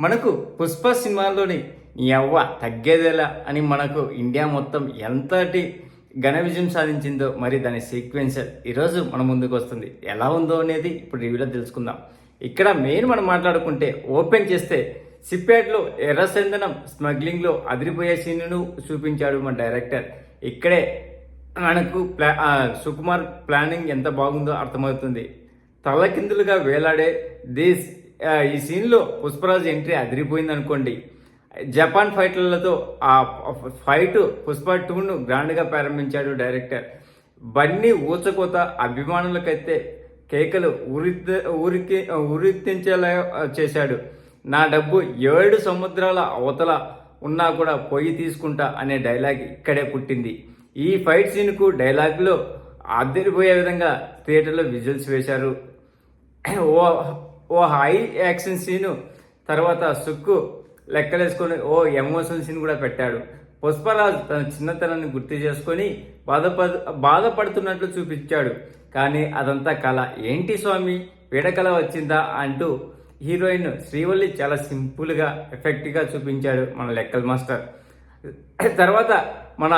మనకు పుష్ప సినిమాలోని యవ్వ తగ్గేదేలా అని మనకు ఇండియా మొత్తం ఎంతటి ఘన విజయం సాధించిందో మరి దాని సీక్వెన్సర్ ఈరోజు మన ముందుకు వస్తుంది. ఎలా ఉందో అనేది ఇప్పుడు రివ్యూలో తెలుసుకుందాం. ఇక్కడ మెయిన్ మనం మాట్లాడుకుంటే ఓపెన్ చేస్తే సిప్యాడ్లో ఎర్రచందనం స్మగ్లింగ్లో అదిరిపోయే సీన్ను చూపించాడు మన డైరెక్టర్. ఇక్కడే మనకు సుకుమార్ ప్లానింగ్ ఎంత బాగుందో అర్థమవుతుంది. తలకిందులుగా వేలాడే ఈ సీన్లో పుష్పరాజ్ ఎంట్రీ అదిరిపోయింది అనుకోండి. జపాన్ ఫైటర్లతో ఆ ఫైట్ పుష్ప 2ను గ్రాండ్గా ప్రారంభించాడు డైరెక్టర్. బన్నీ ఊచకోత అభిమానులకైతే కేకలు ఉరితించేలా చేశాడు. నా డబ్బు 7 సముద్రాల అవతల ఉన్నా కూడా పొయ్యి తీసుకుంటా అనే డైలాగ్ ఇక్కడే పుట్టింది. ఈ ఫైట్ సీన్కు డైలాగ్లో అదిరిపోయే విధంగా థియేటర్లో విజువల్స్ వేశారు. ఓ హై యాక్షన్ సీను తర్వాత సుక్కు లెక్కలేసుకొని ఓ ఎమోషనల్ సీన్ కూడా పెట్టాడు. పుష్పరాజ్ తన చిన్నతనాన్ని గుర్తు చేసుకొని బాధపడుతున్నట్లు చూపించాడు. కానీ అదంతా కళ ఏంటి స్వామి, పీడకళ వచ్చిందా అంటూ హీరోయిన్ శ్రీవల్లి చాలా సింపుల్గా ఎఫెక్ట్గా చూపించాడు మన లెక్కల్ మాస్టర్. తర్వాత మన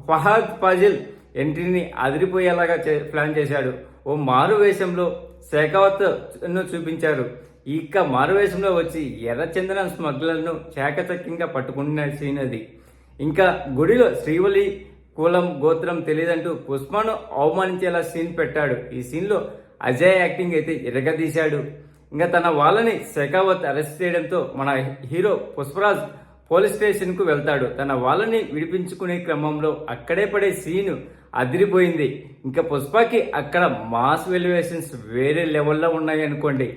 ఫహాద్ ఫాజిల్ ఎంట్రీని అదిరిపోయేలాగా ప్లాన్ చేశాడు. ఓ మారు వేషంలో శేఖావత్ను చూపించారు. ఇక మారువేషంలో వచ్చి ఎర్రచందనం స్మగ్లర్ను చాకచక్యంగా పట్టుకున్న సీన్ అది. ఇంకా గుడిలో శ్రీవల్లి కులం గోత్రం తెలియదంటూ పుష్పను అవమానించేలా సీన్ పెట్టాడు. ఈ సీన్లో అజయ్ యాక్టింగ్ అయితే ఎరగదీశాడు. ఇంకా తన వాళ్ళని శేఖావత్ అరెస్ట్ చేయడంతో మన హీరో పుష్పరాజ్ పోలీస్ స్టేషన్కు వెళ్తాడు. తన వాళ్ళని విడిపించుకునే క్రమంలో అక్కడే పడే సీను అదిరిపోయింది. ఇంకా పుష్పకి అక్కడ మాస్ వెలివేషన్స్ వేరే లెవెల్లో ఉన్నాయి అనుకోండి.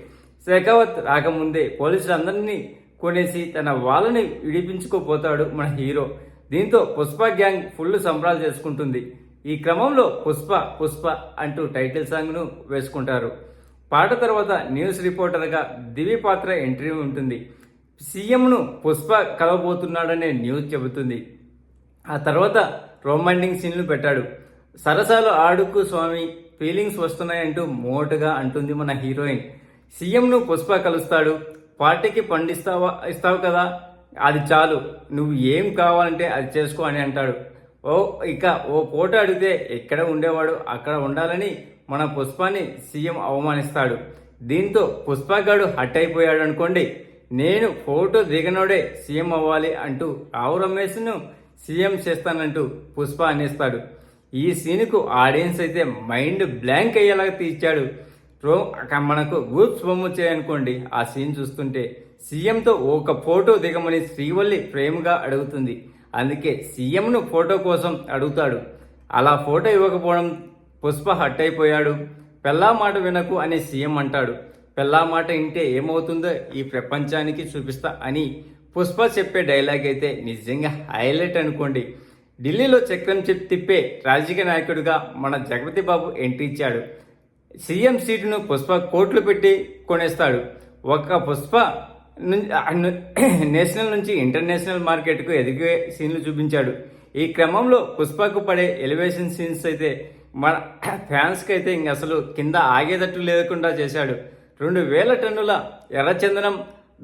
శేఖావత్ రాకముందే పోలీసులందరినీ కొనేసి తన వాళ్ళని విడిపించుకోపోతాడు మన హీరో. దీంతో పుష్ప గ్యాంగ్ ఫుల్ సంబరాలు చేసుకుంటుంది. ఈ క్రమంలో పుష్ప పుష్ప అంటూ టైటిల్ సాంగ్ను వేసుకుంటారు. పాట తర్వాత న్యూస్ రిపోర్టర్గా దివి పాత్ర ఎంట్రీ ఉంటుంది. సీఎంను పుష్ప కలవబోతున్నాడనే న్యూస్ చెబుతుంది. ఆ తర్వాత రొమాంటిక్ సీన్లు పెట్టాడు. సరసాలు ఆడుకు స్వామి, ఫీలింగ్స్ వస్తున్నాయంటూ మోటుగా అంటుంది మన హీరోయిన్. సీఎంను పుష్ప కలుస్తాడు. పార్టీకి ఇస్తావు కదా, అది చాలు, నువ్వు ఏం కావాలంటే అది చేసుకో అని అంటాడు. ఓ ఫోటో అడిగితే ఎక్కడ ఉండేవాడు అక్కడ ఉండాలని మన పుష్పాని సీఎం అవమానిస్తాడు. దీంతో పుష్పగాడు హట్ అయిపోయాడు అనుకోండి. నేను ఫోటో దిగనోడే సీఎం అవ్వాలి అంటూ రావు రమేష్ను సీఎం చేస్తానంటూ పుష్ప అనేస్తాడు. ఈ సీన్కు ఆడియన్స్ అయితే మైండ్ బ్లాంక్ అయ్యేలాగా తీర్చాడు. మనకు గూప్స్ బొమ్మ చేయనుకోండి. ఆ సీన్ చూస్తుంటే సీఎంతో ఒక ఫోటో దిగమని శ్రీవల్లి ప్రేమగా అడుగుతుంది. అందుకే సీఎంను ఫోటో కోసం అడుగుతాడు. అలా ఫోటో ఇవ్వకపోవడం పుష్ప హట్ అయిపోయాడు. పెళ్ళా మాట వినకు అని సీఎం అంటాడు. పెళ్ళా మాట వింటే ఏమవుతుందో ఈ ప్రపంచానికి చూపిస్తా అని పుష్ప చెప్పే డైలాగ్ అయితే నిజంగా హైలైట్ అనుకోండి. ఢిల్లీలో చక్రం తిప్పే రాజకీయ నాయకుడిగా మన జగపతి బాబు ఎంట్రీ ఇచ్చాడు. సీఎం సీటును పుష్ప కోట్లు పెట్టి కొనేస్తాడు. ఒక పుష్ప నేషనల్ నుంచి ఇంటర్నేషనల్ మార్కెట్కు ఎదిగే సీన్లు చూపించాడు. ఈ క్రమంలో పుష్పకు పడే ఎలివేషన్ సీన్స్ అయితే మన ఫ్యాన్స్కి అయితే ఇంక అసలు కింద ఆగేటట్టు లేకుండా చేశాడు. 2000 టన్నుల ఎర్రచందనం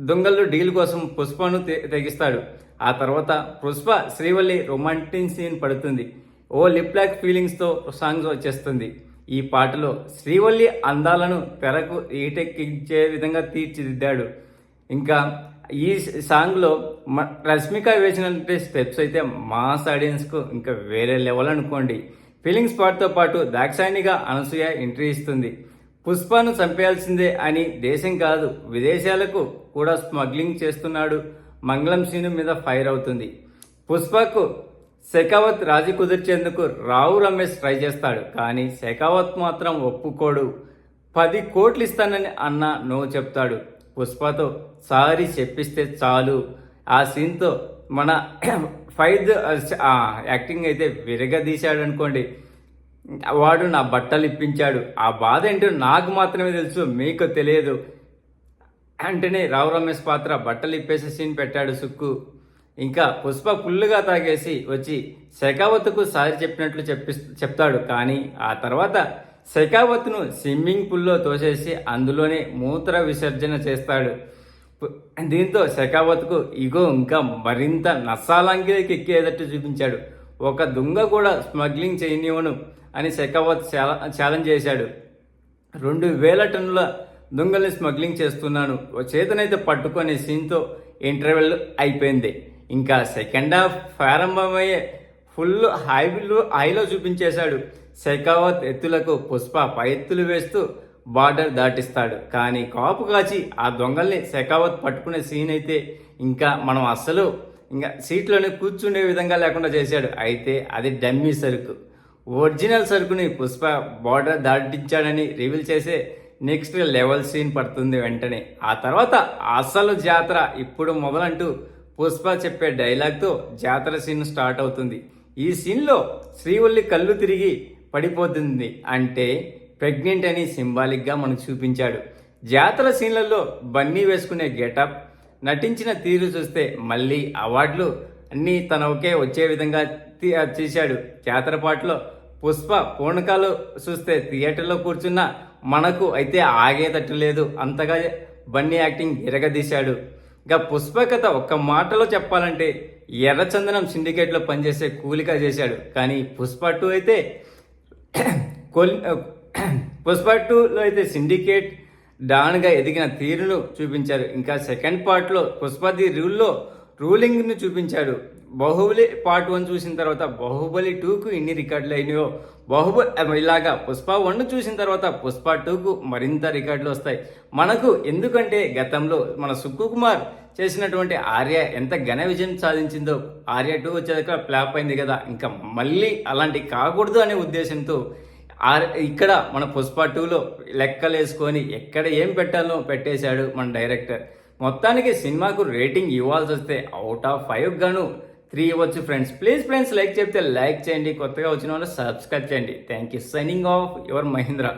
దొంగలు డీల్ కోసం పుష్పను తెగిస్తాడు. ఆ తర్వాత పుష్ప శ్రీవల్లి రొమాంటిక్ సీన్ పడుతుంది. ఓ లిప్ లాక్ ఫీలింగ్స్తో సాంగ్స్ వచ్చేస్తుంది. ఈ పాటలో శ్రీవల్లి అందాలను తెరకు ఈటెక్కించే విధంగా తీర్చిదిద్దాడు. ఇంకా ఈ సాంగ్లో రష్మిక వేసిన స్టెప్స్ అయితే మాస్ ఆడియన్స్కు ఇంకా వేరే లెవెల్ అనుకోండి. ఫీలింగ్స్ పాటతో పాటు దాక్షాయినిగా అనసూయ ఎంట్రీ ఇస్తుంది. పుష్పను చంపేయాల్సిందే అని దేశం కాదు విదేశాలకు కూడా స్మగ్లింగ్ చేస్తున్నాడు. మంగళం సీను మీద ఫైర్ అవుతుంది. పుష్పకు శేఖావత్ రాజీ కుదిర్చేందుకు రావు రమేష్ ట్రై చేస్తాడు. కానీ శేఖావత్ మాత్రం ఒప్పుకోడు. 10 కోట్లు ఇస్తానని అన్న నో చెప్తాడు. పుష్పతో సారీ చెప్పిస్తే చాలు. ఆ సీన్తో మన ఫైద్ యాక్టింగ్ అయితే విరగదీశాడు అనుకోండి. వాడు నా బట్టలు ఇప్పించాడు, ఆ బాధ ఏంటో నాకు మాత్రమే తెలుసు, మీకు తెలియదు అంటేనే రావు రమేష్ పాత్ర బట్టలు ఇప్పేసే సీన్ పెట్టాడు సుక్కు. ఇంకా పుష్ప ఫుల్లుగా తాగేసి వచ్చి శేఖావత్కు సారీ చెప్పినట్లు చెప్తాడు. కానీ ఆ తర్వాత శేఖావత్ను స్విమ్మింగ్ పూల్లో తోసేసి అందులోనే మూత్ర విసర్జన చేస్తాడు. దీంతో షెకావత్కు ఇగో ఇంకా మరింత నస్సాలంగిలోకి ఎక్కేటట్టు చూపించాడు. ఒక దొంగ కూడా స్మగ్లింగ్ చేయనివ్వను అని షెకావత్ ఛాలెంజ్ చేశాడు. 2000 టన్నుల దొంగల్ని స్మగ్లింగ్ చేస్తున్నాను, చేతనైతే పట్టుకునే సీన్తో ఇంటర్వెల్ అయిపోయింది. ఇంకా సెకండ్ హాఫ్ ప్రారంభమయ్యే ఫుల్ హైలో చూపించేశాడు. షెకావత్ ఎత్తులకు పుష్ప పై ఎత్తులు వేస్తూ బార్డర్ దాటిస్తాడు. కానీ కాపు కాచి ఆ దొంగల్ని షెకావత్ పట్టుకునే సీన్ అయితే ఇంకా మనం అస్సలు ఇంకా సీట్లోనే కూర్చుండే విధంగా లేకుండా చేశాడు. అయితే అది డమ్మీ సరుకు. ఒరిజినల్ సరుకుని పుష్ప బార్డర్ దాటించాడని రివీల్ చేసే నెక్స్ట్ లెవెల్ సీన్ పడుతుంది వెంటనే. ఆ తర్వాత అసలు జాతర ఇప్పుడు మొదలంటూ పుష్ప చెప్పే డైలాగ్తో జాతర సీన్ స్టార్ట్ అవుతుంది. ఈ సీన్లో శ్రీవల్లి కళ్ళు తిరిగి పడిపోతుంది, అంటే ప్రెగ్నెంట్ అని సింబాలిక్గా మనకు చూపించాడు. జాతర సీన్లలో బన్నీ వేసుకునే గెటప్, నటించిన తీరు చూస్తే మళ్ళీ అవార్డులు అన్నీ తనకే వచ్చే విధంగా చేశాడు. జాతర పాటలో పుష్ప పూనకాలు చూస్తే థియేటర్లో కూర్చున్న మనకు అయితే ఆగేటట్టు లేదు, అంతగా బన్నీ యాక్టింగ్ ఎరగదీశాడు. ఇక పుష్ప కథ ఒక్క మాటలో చెప్పాలంటే ఎర్రచందనం సిండికేట్లో పనిచేసే కూలిగా చేశాడు. కానీ పుష్ప 2 అయితే పుష్ప 2లో అయితే సిండికేట్ డాన్గా ఎదిగిన తీరును చూపించారు. ఇంకా సెకండ్ పార్ట్లో పుష్ప ది రూలింగ్ను చూపించాడు. బాహుబలి పార్ట్ 1 చూసిన తర్వాత బాహుబలి 2కు ఇన్ని రికార్డులు అయినాయో, ఇలాగా పుష్ప 1 చూసిన తర్వాత పుష్ప 2కు మరింత రికార్డులు వస్తాయి మనకు. ఎందుకంటే గతంలో మన సుకుమార్ చేసినటువంటి ఆర్య ఎంత ఘన విజయం సాధించిందో, ఆర్య 2 వచ్చేదాకా ఫ్లాప్ అయింది కదా, ఇంకా మళ్ళీ అలాంటి కాకూడదు అనే ఉద్దేశంతో ఇక్కడ మన పుష్ప 2లో లెక్కలు వేసుకొని ఎక్కడ ఏం పెట్టాలో పెట్టేశాడు మన డైరెక్టర్. మొత్తానికి సినిమాకు రేటింగ్ ఇవ్వాల్సి వస్తే అవుట్ ఆఫ్ 5 గాను 3 ఇవ్వచ్చు ఫ్రెండ్స్. ప్లీజ్ ఫ్రెండ్స్ లైక్ చెప్తే లైక్ చేయండి, కొత్తగా వచ్చిన వాళ్ళు సబ్స్క్రైబ్ చేయండి. Thank you. Signing off your Mahindra.